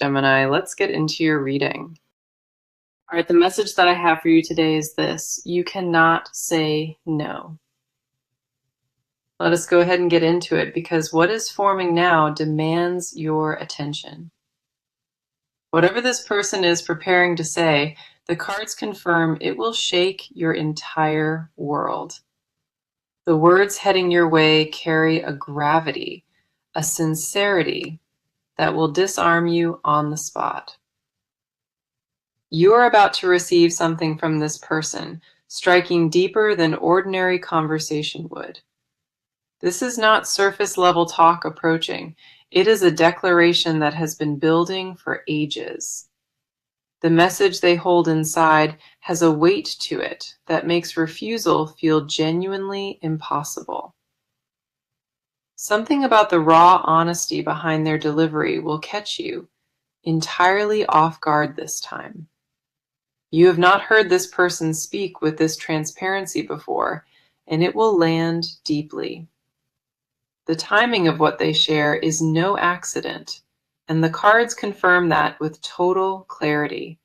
Gemini, let's get into your reading. All right, the message that I have for you today is this: you cannot say no. Let us go ahead and get into it because what is forming now demands your attention. Whatever this person is preparing to say, the cards confirm it will shake your entire world. The words heading your way carry a gravity, a sincerity that will disarm you on the spot. You are about to receive something from this person, striking deeper than ordinary conversation would. This is not surface level talk approaching. It is a declaration that has been building for ages. The message they hold inside has a weight to it that makes refusal feel genuinely impossible. Something about the raw honesty behind their delivery will catch you entirely off guard this time. You have not heard this person speak with this transparency before, and it will land deeply. The timing of what they share is no accident, and the cards confirm that with total clarity.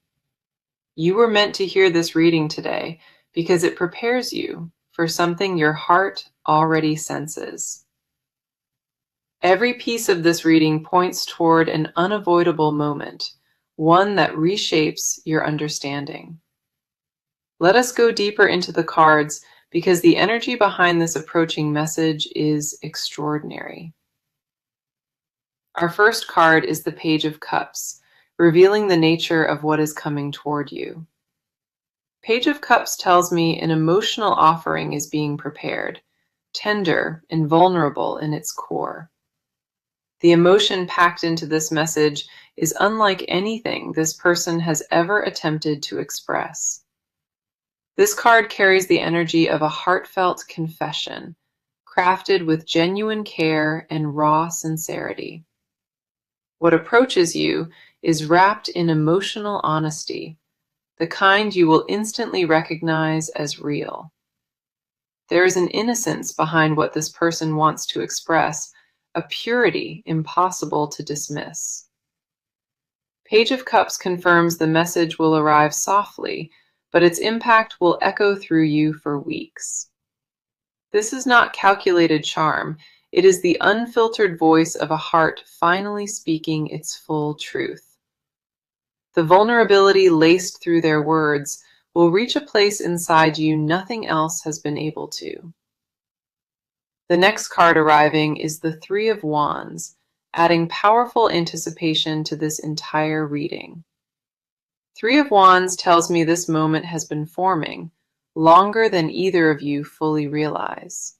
You were meant to hear this reading today because it prepares you for something your heart already senses. Every piece of this reading points toward an unavoidable moment, one that reshapes your understanding. Let us go deeper into the cards because the energy behind this approaching message is extraordinary. Our first card is the Page of Cups, revealing the nature of what is coming toward you. Page of Cups tells me an emotional offering is being prepared, tender and vulnerable in its core. The emotion packed into this message is unlike anything this person has ever attempted to express. This card carries the energy of a heartfelt confession, crafted with genuine care and raw sincerity. What approaches you is wrapped in emotional honesty, the kind you will instantly recognize as real. There is an innocence behind what this person wants to express, a purity impossible to dismiss. Page of Cups confirms the message will arrive softly, but its impact will echo through you for weeks. This is not calculated charm. It is the unfiltered voice of a heart finally speaking its full truth. The vulnerability laced through their words will reach a place inside you nothing else has been able to. The next card arriving is the Three of Wands, adding powerful anticipation to this entire reading. Three of Wands tells me this moment has been forming longer than either of you fully realize.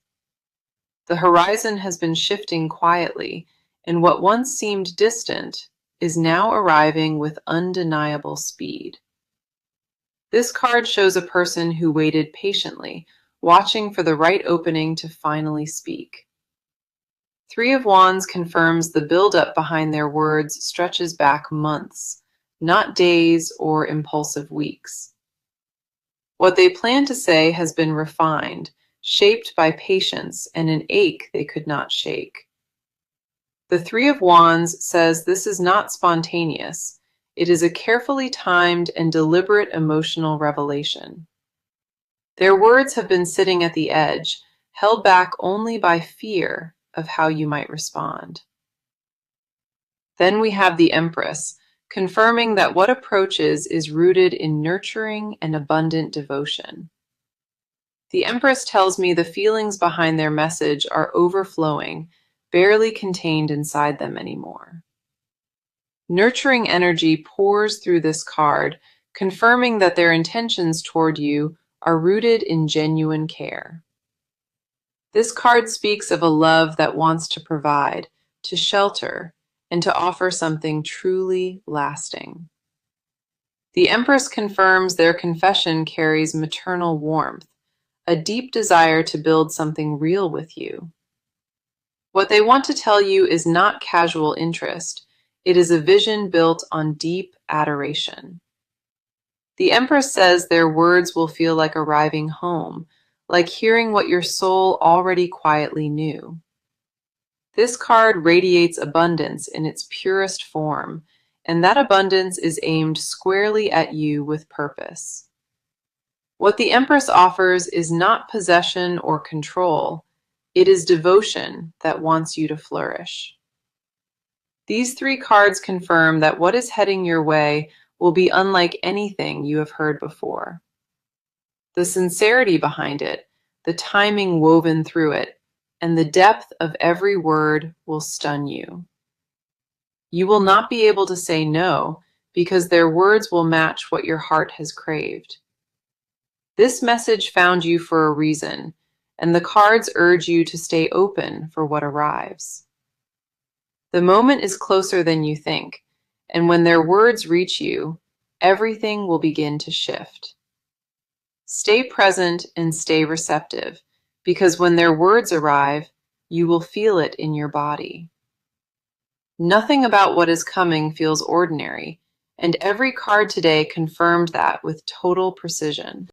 The horizon has been shifting quietly, and what once seemed distant is now arriving with undeniable speed. This card shows a person who waited patiently, watching for the right opening to finally speak. Three of Wands confirms the buildup behind their words stretches back months, not days or impulsive weeks. What they plan to say has been refined, shaped by patience and an ache they could not shake. The Three of Wands says this is not spontaneous. It is a carefully timed and deliberate emotional revelation. Their words have been sitting at the edge, held back only by fear of how you might respond. Then we have the Empress, confirming that what approaches is rooted in nurturing and abundant devotion. The Empress tells me the feelings behind their message are overflowing, barely contained inside them anymore. Nurturing energy pours through this card, confirming that their intentions toward you are rooted in genuine care. This card speaks of a love that wants to provide, to shelter, and to offer something truly lasting. The Empress confirms their confession carries maternal warmth, a deep desire to build something real with you. What they want to tell you is not casual interest. It is a vision built on deep adoration. The Empress says their words will feel like arriving home, like hearing what your soul already quietly knew. This card radiates abundance in its purest form, and that abundance is aimed squarely at you with purpose. What the Empress offers is not possession or control, it is devotion that wants you to flourish. These three cards confirm that what is heading your way will be unlike anything you have heard before. The sincerity behind it, the timing woven through it, and the depth of every word will stun you. You will not be able to say no because their words will match what your heart has craved. This message found you for a reason, and the cards urge you to stay open for what arrives. The moment is closer than you think, and when their words reach you, everything will begin to shift. Stay present and stay receptive, because when their words arrive, you will feel it in your body. Nothing about what is coming feels ordinary, and every card today confirmed that with total precision.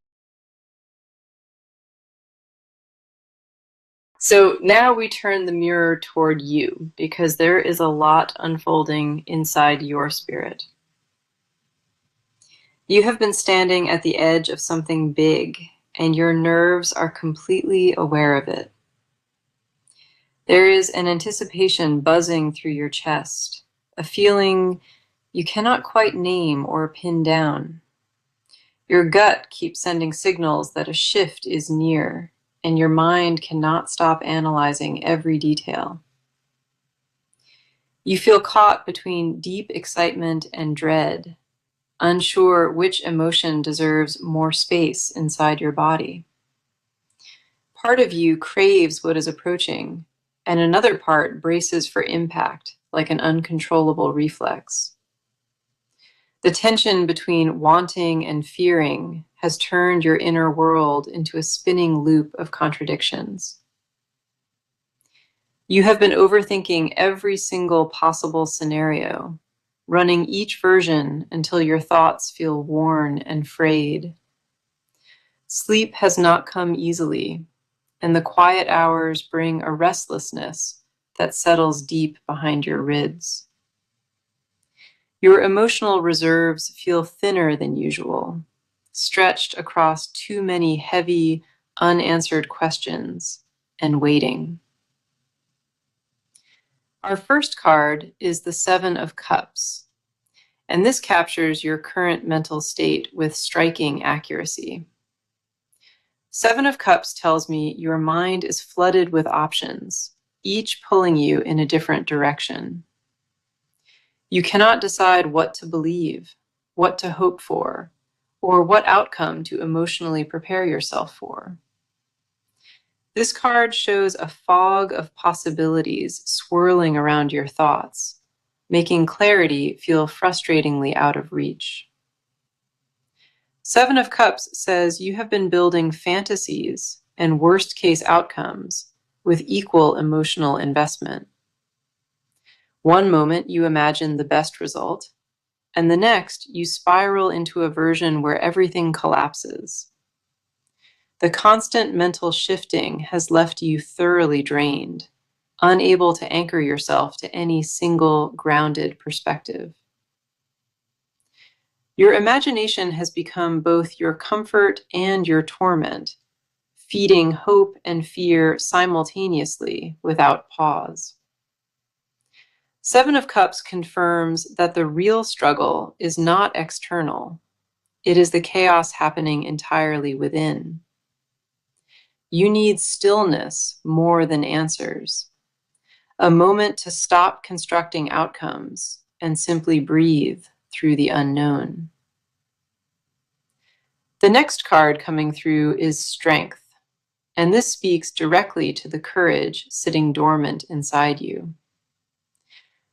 So now we turn the mirror toward you, because there is a lot unfolding inside your spirit. You have been standing at the edge of something big, and your nerves are completely aware of it. There is an anticipation buzzing through your chest, a feeling you cannot quite name or pin down. Your gut keeps sending signals that a shift is near, and your mind cannot stop analyzing every detail. You feel caught between deep excitement and dread, unsure which emotion deserves more space inside your body. Part of you craves what is approaching, and another part braces for impact, like an uncontrollable reflex. The tension between wanting and fearing has turned your inner world into a spinning loop of contradictions. You have been overthinking every single possible scenario, running each version until your thoughts feel worn and frayed. Sleep has not come easily, and the quiet hours bring a restlessness that settles deep behind your ribs. Your emotional reserves feel thinner than usual, stretched across too many heavy, unanswered questions and waiting. Our first card is the Seven of Cups, and this captures your current mental state with striking accuracy. Seven of Cups tells me your mind is flooded with options, each pulling you in a different direction. You cannot decide what to believe, what to hope for, or what outcome to emotionally prepare yourself for. This card shows a fog of possibilities swirling around your thoughts, making clarity feel frustratingly out of reach. Seven of Cups says you have been building fantasies and worst-case outcomes with equal emotional investment. One moment you imagine the best result, and the next you spiral into a version where everything collapses. The constant mental shifting has left you thoroughly drained, unable to anchor yourself to any single grounded perspective. Your imagination has become both your comfort and your torment, feeding hope and fear simultaneously without pause. Seven of Cups confirms that the real struggle is not external. It is the chaos happening entirely within. You need stillness more than answers, a moment to stop constructing outcomes and simply breathe through the unknown. The next card coming through is Strength, and this speaks directly to the courage sitting dormant inside you.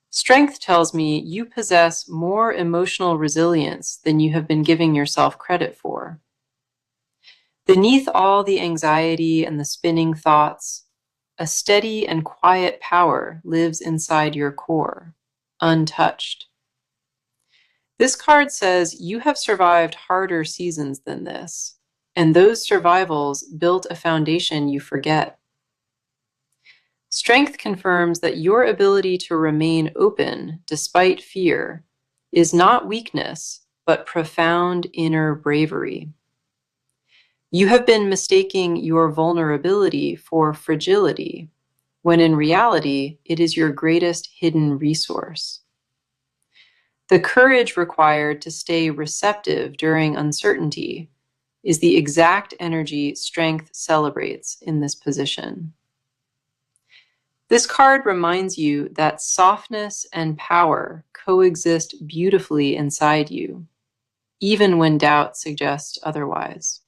Strength tells me you possess more emotional resilience than you have been giving yourself credit for. Beneath all the anxiety and the spinning thoughts, a steady and quiet power lives inside your core, untouched. This card says you have survived harder seasons than this, and those survivals built a foundation you forget. Strength confirms that your ability to remain open despite fear is not weakness, but profound inner bravery. You have been mistaking your vulnerability for fragility, when in reality, it is your greatest hidden resource. The courage required to stay receptive during uncertainty is the exact energy strength celebrates in this position. This card reminds you that softness and power coexist beautifully inside you, even when doubt suggests otherwise.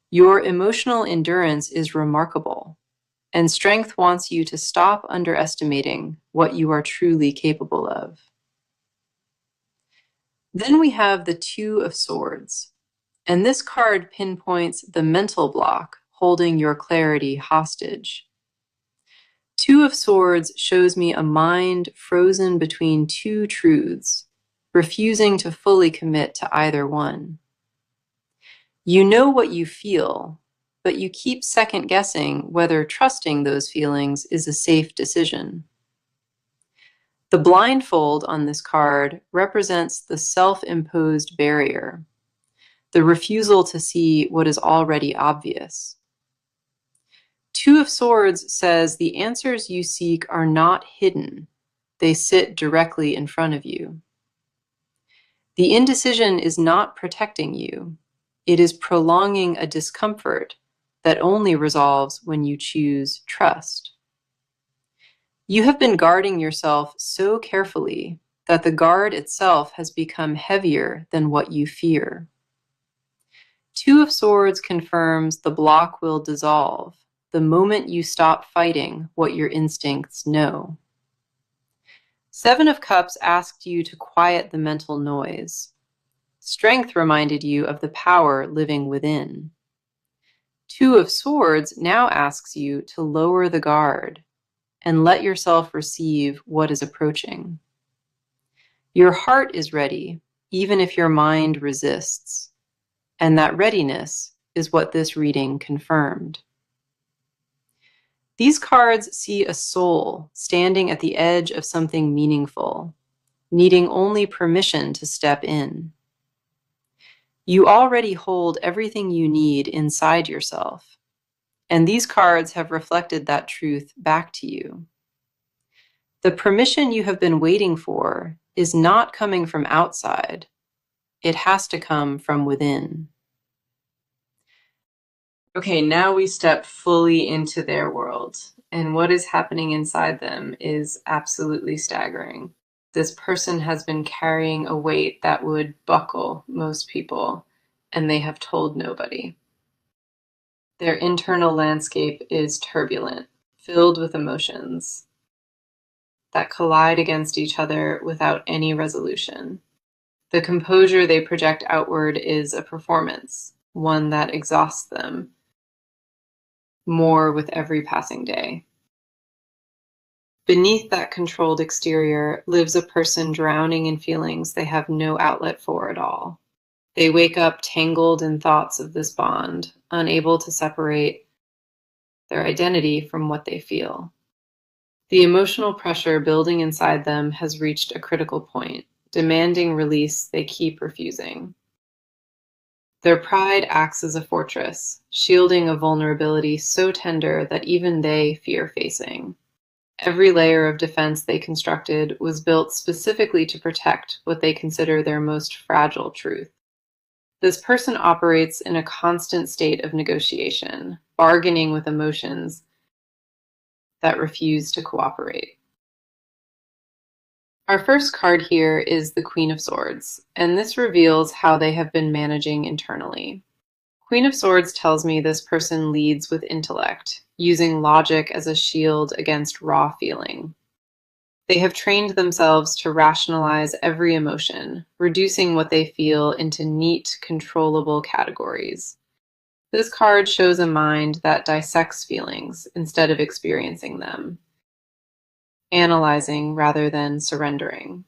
Your emotional endurance is remarkable, and strength wants you to stop underestimating what you are truly capable of. Then we have the Two of Swords, and this card pinpoints the mental block holding your clarity hostage. Two of Swords shows me a mind frozen between two truths, refusing to fully commit to either one. You know what you feel, but you keep second-guessing whether trusting those feelings is a safe decision. The blindfold on this card represents the self-imposed barrier, the refusal to see what is already obvious. Two of Swords says the answers you seek are not hidden. They sit directly in front of you. The indecision is not protecting you. It is prolonging a discomfort that only resolves when you choose trust. You have been guarding yourself so carefully that the guard itself has become heavier than what you fear. Two of Swords confirms the block will dissolve the moment you stop fighting what your instincts know. Seven of Cups asked you to quiet the mental noise. Strength reminded you of the power living within. Two of Swords now asks you to lower the guard and let yourself receive what is approaching. Your heart is ready, even if your mind resists, and that readiness is what this reading confirmed. These cards see a soul standing at the edge of something meaningful, needing only permission to step in. You already hold everything you need inside yourself, and these cards have reflected that truth back to you. The permission you have been waiting for is not coming from outside. It has to come from within. Okay, now we step fully into their world, and what is happening inside them is absolutely staggering. This person has been carrying a weight that would buckle most people, and they have told nobody. Their internal landscape is turbulent, filled with emotions that collide against each other without any resolution. The composure they project outward is a performance, one that exhausts them more with every passing day. Beneath that controlled exterior lives a person drowning in feelings they have no outlet for at all. They wake up tangled in thoughts of this bond, unable to separate their identity from what they feel. The emotional pressure building inside them has reached a critical point, demanding release they keep refusing. Their pride acts as a fortress, shielding a vulnerability so tender that even they fear facing. Every layer of defense they constructed was built specifically to protect what they consider their most fragile truth. This person operates in a constant state of negotiation, bargaining with emotions that refuse to cooperate. Our first card here is the Queen of Swords, and this reveals how they have been managing internally. Queen of Swords tells me this person leads with intellect, using logic as a shield against raw feeling. They have trained themselves to rationalize every emotion, reducing what they feel into neat, controllable categories. This card shows a mind that dissects feelings instead of experiencing them, analyzing rather than surrendering.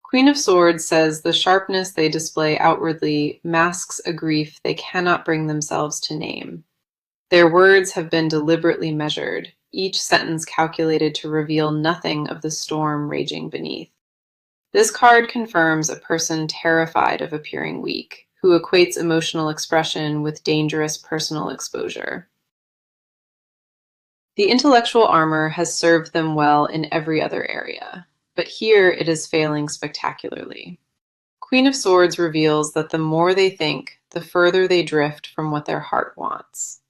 Queen of Swords says the sharpness they display outwardly masks a grief they cannot bring themselves to name. Their words have been deliberately measured, each sentence calculated to reveal nothing of the storm raging beneath. This card confirms a person terrified of appearing weak, who equates emotional expression with dangerous personal exposure. The intellectual armor has served them well in every other area, but here it is failing spectacularly. Queen of Swords reveals that the more they think, the further they drift from what their heart wants.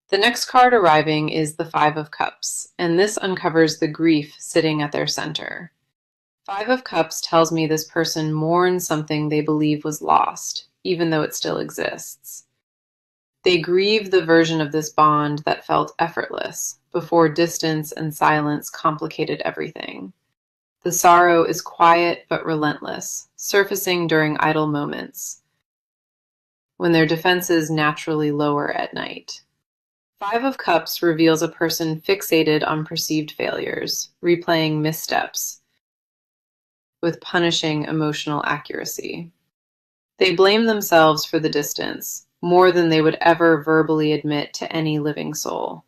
The next card arriving is the Five of Cups, and this uncovers the grief sitting at their center. Five of Cups tells me this person mourns something they believe was lost, even though it still exists. They grieve the version of this bond that felt effortless, before distance and silence complicated everything. The sorrow is quiet but relentless, surfacing during idle moments, when their defenses naturally lower at night. Five of Cups reveals a person fixated on perceived failures, replaying missteps with punishing emotional accuracy. They blame themselves for the distance, more than they would ever verbally admit to any living soul.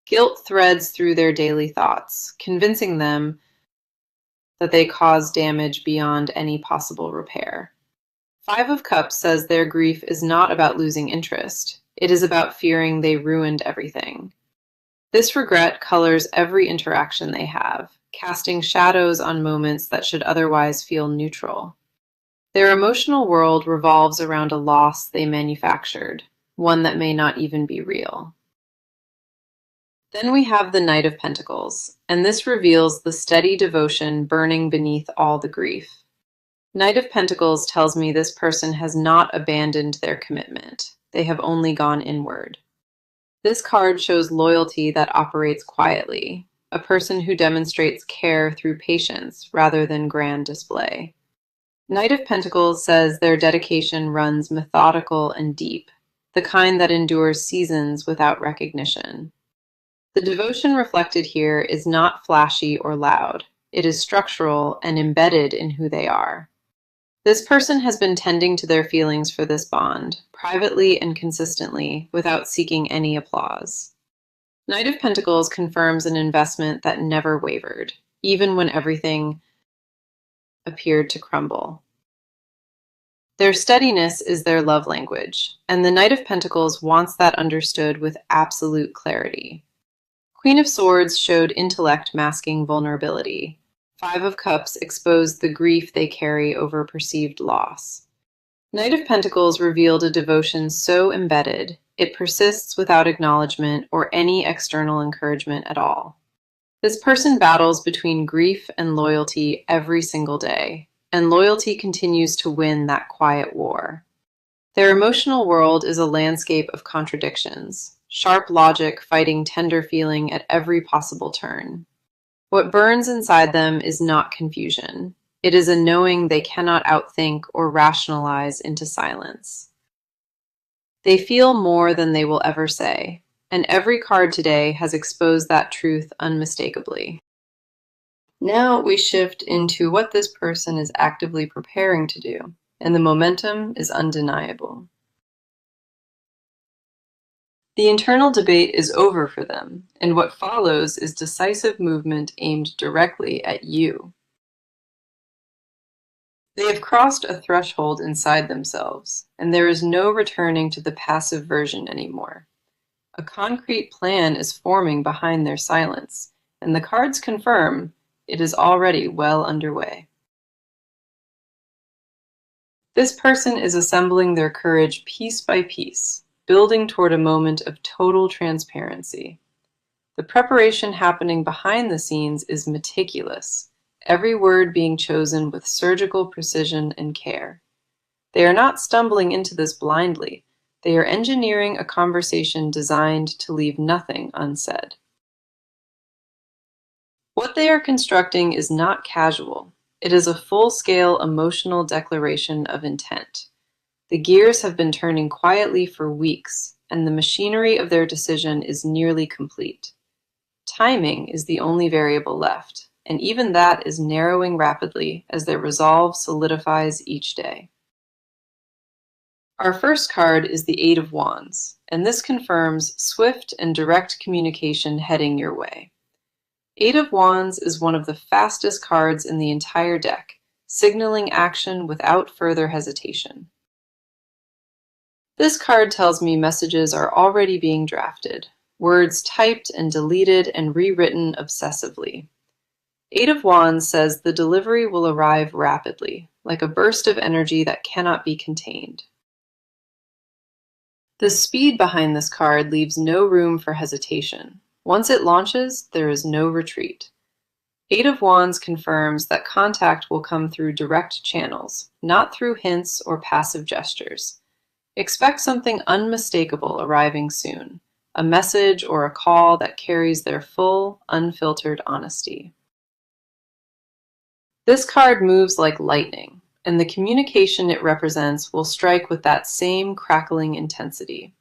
Guilt threads through their daily thoughts, convincing them that they cause damage beyond any possible repair. Five of Cups says their grief is not about losing interest. It is about fearing they ruined everything. This regret colors every interaction they have, casting shadows on moments that should otherwise feel neutral. Their emotional world revolves around a loss they manufactured, one that may not even be real. Then we have the Knight of Pentacles, and this reveals the steady devotion burning beneath all the grief. Knight of Pentacles tells me this person has not abandoned their commitment. They have only gone inward. This card shows loyalty that operates quietly, a person who demonstrates care through patience rather than grand display. Knight of Pentacles says their dedication runs methodical and deep, the kind that endures seasons without recognition. The devotion reflected here is not flashy or loud. It is structural and embedded in who they are. This person has been tending to their feelings for this bond, privately and consistently, without seeking any applause. Knight of Pentacles confirms an investment that never wavered, even when everything appeared to crumble. Their steadiness is their love language, and the Knight of Pentacles wants that understood with absolute clarity. Queen of Swords showed intellect masking vulnerability. Five of Cups exposed the grief they carry over perceived loss. Knight of Pentacles revealed a devotion so embedded, it persists without acknowledgement or any external encouragement at all. This person battles between grief and loyalty every single day, and loyalty continues to win that quiet war. Their emotional world is a landscape of contradictions, sharp logic fighting tender feeling at every possible turn. What burns inside them is not confusion. It is a knowing they cannot outthink or rationalize into silence. They feel more than they will ever say, and every card today has exposed that truth unmistakably. Now we shift into what this person is actively preparing to do, and the momentum is undeniable. The internal debate is over for them, and what follows is decisive movement aimed directly at you. They have crossed a threshold inside themselves, and there is no returning to the passive version anymore. A concrete plan is forming behind their silence, and the cards confirm it is already well underway. This person is assembling their courage piece by piece, building toward a moment of total transparency. The preparation happening behind the scenes is meticulous, every word being chosen with surgical precision and care. They are not stumbling into this blindly. They are engineering a conversation designed to leave nothing unsaid. What they are constructing is not casual. It is a full-scale emotional declaration of intent. The gears have been turning quietly for weeks, and the machinery of their decision is nearly complete. Timing is the only variable left, and even that is narrowing rapidly as their resolve solidifies each day. Our first card is the Eight of Wands, and this confirms swift and direct communication heading your way. Eight of Wands is one of the fastest cards in the entire deck, signaling action without further hesitation. This card tells me messages are already being drafted, words typed and deleted and rewritten obsessively. Eight of Wands says the delivery will arrive rapidly, like a burst of energy that cannot be contained. The speed behind this card leaves no room for hesitation. Once it launches, there is no retreat. Eight of Wands confirms that contact will come through direct channels, not through hints or passive gestures. Expect something unmistakable arriving soon, a message or a call that carries their full, unfiltered honesty. This card moves like lightning, and the communication it represents will strike with that same crackling intensity.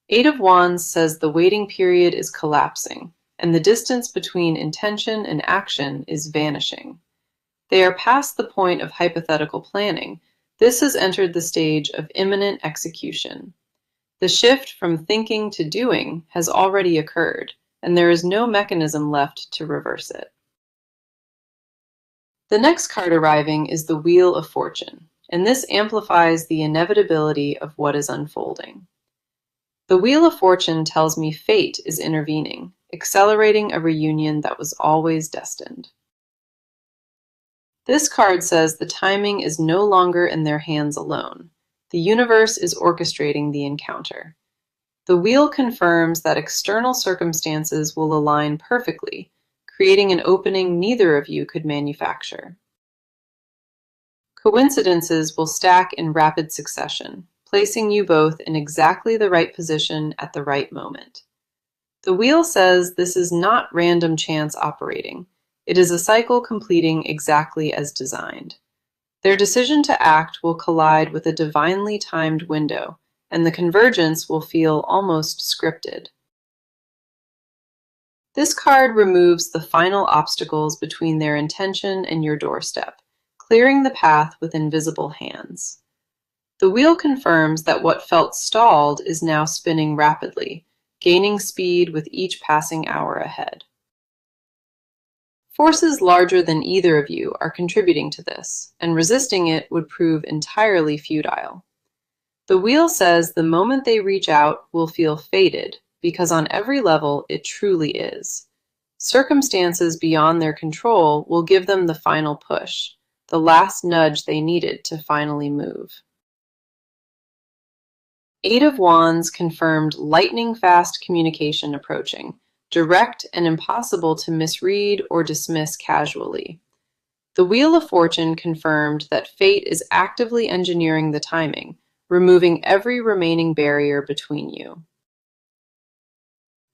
Eight of Wands says the waiting period is collapsing, and the distance between intention and action is vanishing. They are past the point of hypothetical planning. This has entered the stage of imminent execution. The shift from thinking to doing has already occurred, and there is no mechanism left to reverse it. The next card arriving is the Wheel of Fortune, and this amplifies the inevitability of what is unfolding. The Wheel of Fortune tells me fate is intervening, accelerating a reunion that was always destined. This card says the timing is no longer in their hands alone. The universe is orchestrating the encounter. The wheel confirms that external circumstances will align perfectly, creating an opening neither of you could manufacture. Coincidences will stack in rapid succession, placing you both in exactly the right position at the right moment. The wheel says this is not random chance operating. It is a cycle completing exactly as designed. Their decision to act will collide with a divinely timed window, and the convergence will feel almost scripted. This card removes the final obstacles between their intention and your doorstep, clearing the path with invisible hands. The wheel confirms that what felt stalled is now spinning rapidly, gaining speed with each passing hour ahead. Forces larger than either of you are contributing to this, and resisting it would prove entirely futile. The wheel says the moment they reach out will feel fated, because on every level it truly is. Circumstances beyond their control will give them the final push, the last nudge they needed to finally move. Eight of Wands confirmed lightning-fast communication approaching, direct and impossible to misread or dismiss casually. The Wheel of Fortune confirmed that fate is actively engineering the timing, removing every remaining barrier between you.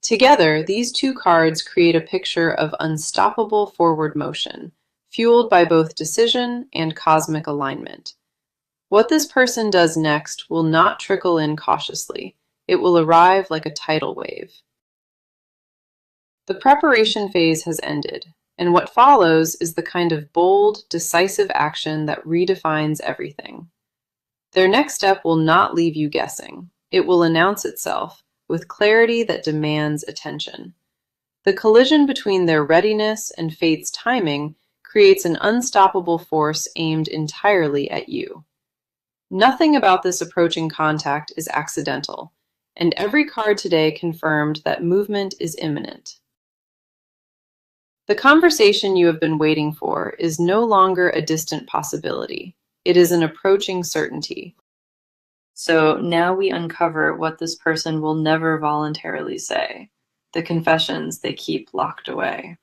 Together, these two cards create a picture of unstoppable forward motion, fueled by both decision and cosmic alignment. What this person does next will not trickle in cautiously. It will arrive like a tidal wave. The preparation phase has ended, and what follows is the kind of bold, decisive action that redefines everything. Their next step will not leave you guessing. It will announce itself with clarity that demands attention. The collision between their readiness and fate's timing creates an unstoppable force aimed entirely at you. Nothing about this approaching contact is accidental, and every card today confirmed that movement is imminent. The conversation you have been waiting for is no longer a distant possibility. It is an approaching certainty. So now we uncover what this person will never voluntarily say, the confessions they keep locked away.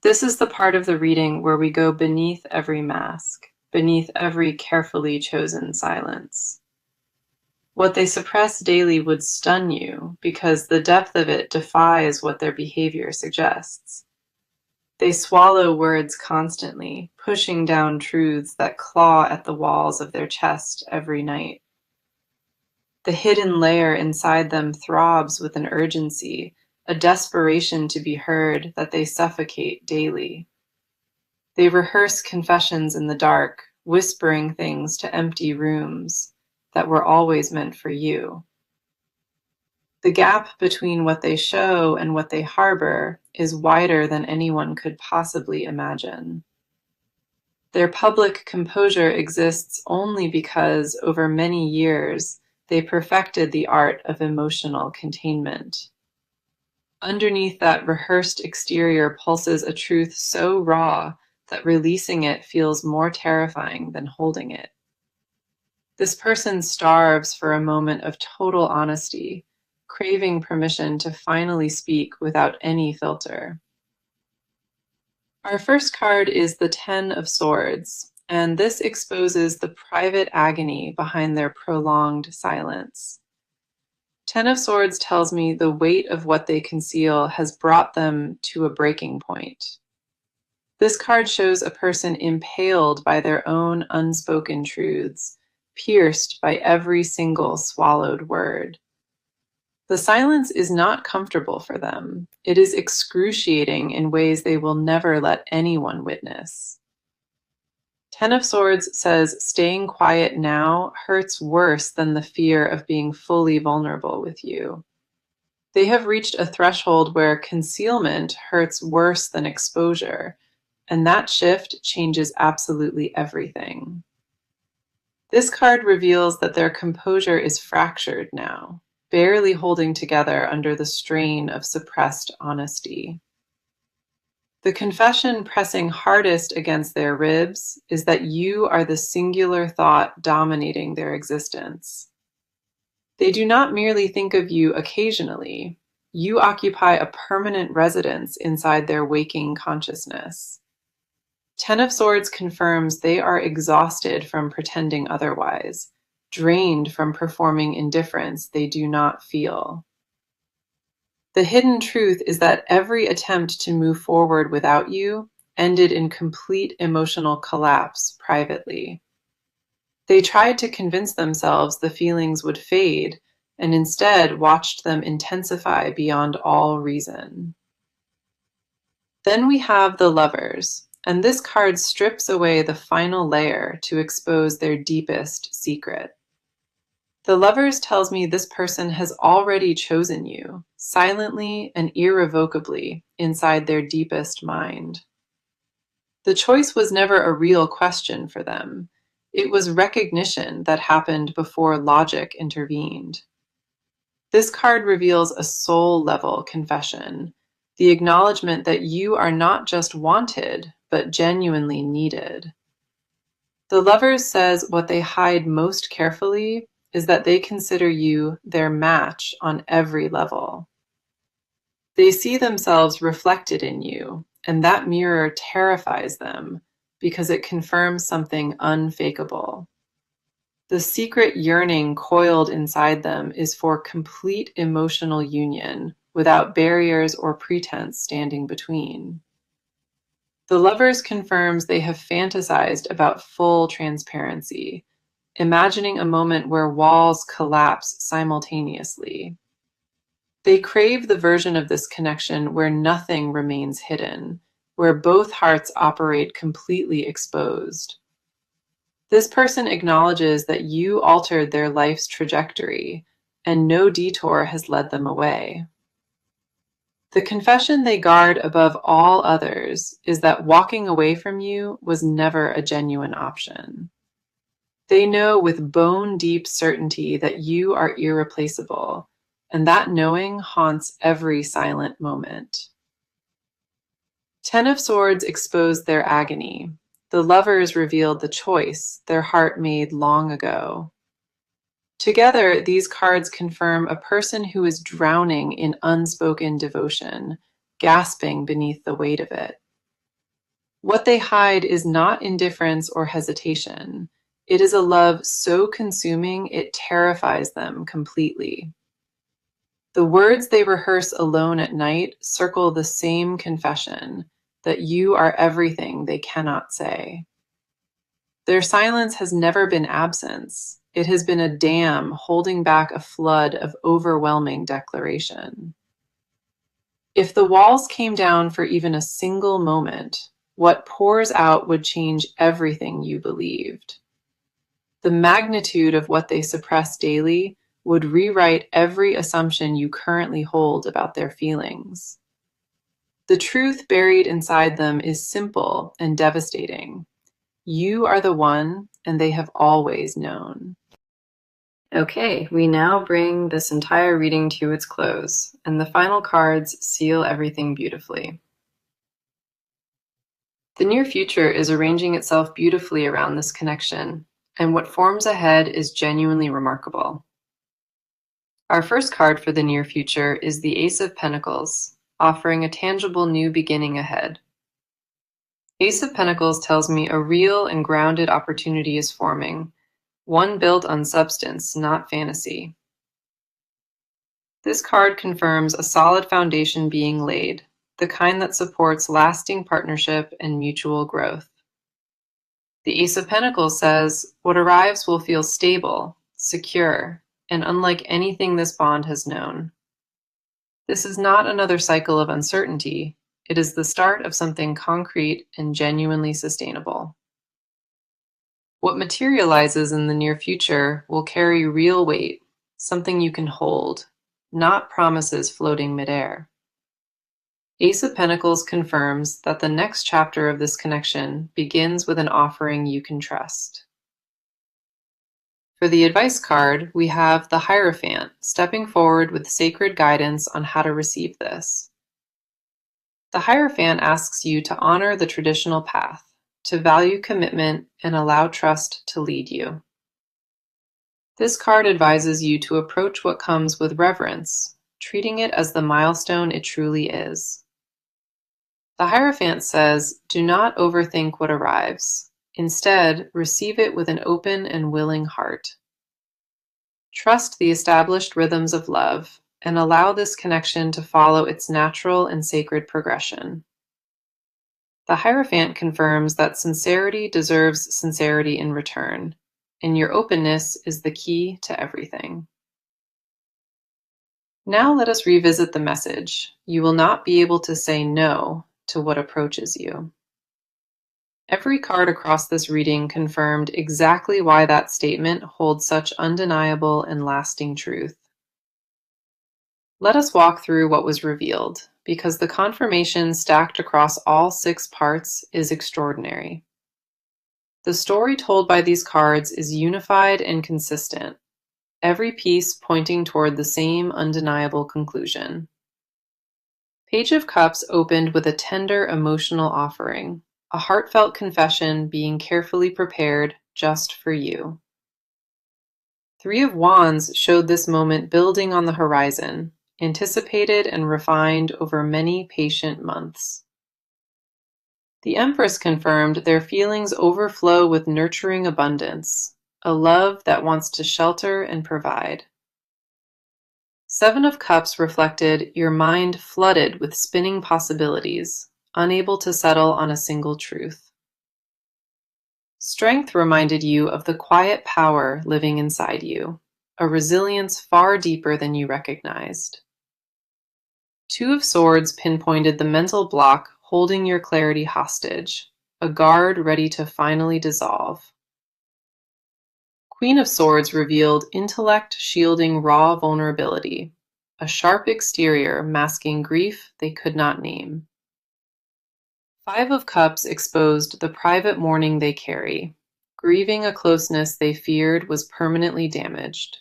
This is the part of the reading where we go beneath every mask, beneath every carefully chosen silence. What they suppress daily would stun you because the depth of it defies what their behavior suggests. They swallow words constantly, pushing down truths that claw at the walls of their chest every night. The hidden layer inside them throbs with an urgency, a desperation to be heard that they suffocate daily. They rehearse confessions in the dark, whispering things to empty rooms that were always meant for you. The gap between what they show and what they harbor is wider than anyone could possibly imagine. Their public composure exists only because, over many years, they perfected the art of emotional containment. Underneath that rehearsed exterior pulses a truth so raw that releasing it feels more terrifying than holding it. This person starves for a moment of total honesty, craving permission to finally speak without any filter. Our first card is the Ten of Swords, and this exposes the private agony behind their prolonged silence. Ten of Swords tells me the weight of what they conceal has brought them to a breaking point. This card shows a person impaled by their own unspoken truths, pierced by every single swallowed word. The silence is not comfortable for them. It is excruciating in ways they will never let anyone witness. Ten of Swords says staying quiet now hurts worse than the fear of being fully vulnerable with you. They have reached a threshold where concealment hurts worse than exposure, and that shift changes absolutely everything. This card reveals that their composure is fractured now, barely holding together under the strain of suppressed honesty. The confession pressing hardest against their ribs is that you are the singular thought dominating their existence. They do not merely think of you occasionally. You occupy a permanent residence inside their waking consciousness. Ten of Swords confirms they are exhausted from pretending otherwise, drained from performing indifference they do not feel. The hidden truth is that every attempt to move forward without you ended in complete emotional collapse privately. They tried to convince themselves the feelings would fade, and instead watched them intensify beyond all reason. Then we have the Lovers, and this card strips away the final layer to expose their deepest secret. The Lovers tells me this person has already chosen you, silently and irrevocably, inside their deepest mind. The choice was never a real question for them. It was recognition that happened before logic intervened. This card reveals a soul-level confession, the acknowledgement that you are not just wanted, but genuinely needed. The Lovers says what they hide most carefully is that they consider you their match on every level. They see themselves reflected in you, and that mirror terrifies them because it confirms something unfakeable. The secret yearning coiled inside them is for complete emotional union without barriers or pretense standing between. The Lovers confirms they have fantasized about full transparency, imagining a moment where walls collapse simultaneously. They crave the version of this connection where nothing remains hidden, where both hearts operate completely exposed. This person acknowledges that you altered their life's trajectory, and no detour has led them away. The confession they guard above all others is that walking away from you was never a genuine option. They know with bone-deep certainty that you are irreplaceable, and that knowing haunts every silent moment. Ten of Swords exposed their agony. The Lovers revealed the choice their heart made long ago. Together, these cards confirm a person who is drowning in unspoken devotion, gasping beneath the weight of it. What they hide is not indifference or hesitation. It is a love so consuming it terrifies them completely. The words they rehearse alone at night circle the same confession, that you are everything they cannot say. Their silence has never been absence. It has been a dam holding back a flood of overwhelming declaration. If the walls came down for even a single moment, what pours out would change everything you believed. The magnitude of what they suppress daily would rewrite every assumption you currently hold about their feelings. The truth buried inside them is simple and devastating. You are the one, and they have always known. Okay, we now bring this entire reading to its close, and the final cards seal everything beautifully. The near future is arranging itself beautifully around this connection, and what forms ahead is genuinely remarkable. Our first card for the near future is the Ace of Pentacles, offering a tangible new beginning ahead. Ace of Pentacles tells me a real and grounded opportunity is forming, one built on substance, not fantasy. This card confirms a solid foundation being laid, the kind that supports lasting partnership and mutual growth. The Ace of Pentacles says, what arrives will feel stable, secure, and unlike anything this bond has known. This is not another cycle of uncertainty. It is the start of something concrete and genuinely sustainable. What materializes in the near future will carry real weight, something you can hold, not promises floating midair. Ace of Pentacles confirms that the next chapter of this connection begins with an offering you can trust. For the advice card, we have the Hierophant stepping forward with sacred guidance on how to receive this. The Hierophant asks you to honor the traditional path, to value commitment, and allow trust to lead you. This card advises you to approach what comes with reverence, treating it as the milestone it truly is. The Hierophant says, do not overthink what arrives. Instead, receive it with an open and willing heart. Trust the established rhythms of love and allow this connection to follow its natural and sacred progression. The Hierophant confirms that sincerity deserves sincerity in return, and your openness is the key to everything. Now let us revisit the message. You will not be able to say no to what approaches you. Every card across this reading confirmed exactly why that statement holds such undeniable and lasting truth. Let us walk through what was revealed, because the confirmation stacked across all 6 parts is extraordinary. The story told by these cards is unified and consistent, every piece pointing toward the same undeniable conclusion. Page of Cups opened with a tender emotional offering, a heartfelt confession being carefully prepared just for you. Three of Wands showed this moment building on the horizon, anticipated and refined over many patient months. The Empress confirmed their feelings overflow with nurturing abundance, a love that wants to shelter and provide. Seven of Cups reflected your mind flooded with spinning possibilities, unable to settle on a single truth. Strength reminded you of the quiet power living inside you, a resilience far deeper than you recognized. Two of Swords pinpointed the mental block holding your clarity hostage, a guard ready to finally dissolve. Queen of Swords revealed intellect shielding raw vulnerability, a sharp exterior masking grief they could not name. Five of Cups exposed the private mourning they carry, grieving a closeness they feared was permanently damaged.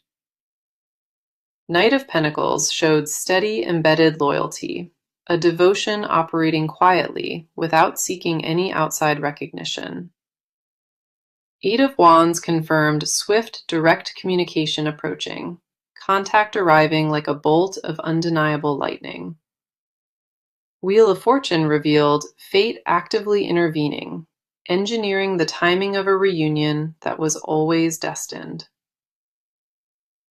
Knight of Pentacles showed steady embedded loyalty, a devotion operating quietly without seeking any outside recognition. Eight of Wands confirmed swift, direct communication approaching, contact arriving like a bolt of undeniable lightning. Wheel of Fortune revealed fate actively intervening, engineering the timing of a reunion that was always destined.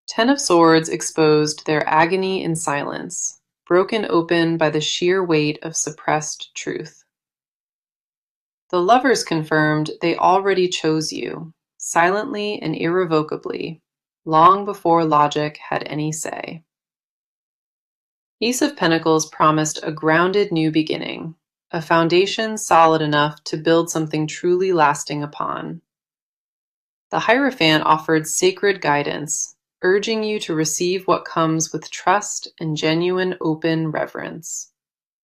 Ten of Swords exposed their agony in silence, broken open by the sheer weight of suppressed truth. The Lovers confirmed they already chose you, silently and irrevocably, long before logic had any say. Ace of Pentacles promised a grounded new beginning, a foundation solid enough to build something truly lasting upon. The Hierophant offered sacred guidance, urging you to receive what comes with trust and genuine open reverence.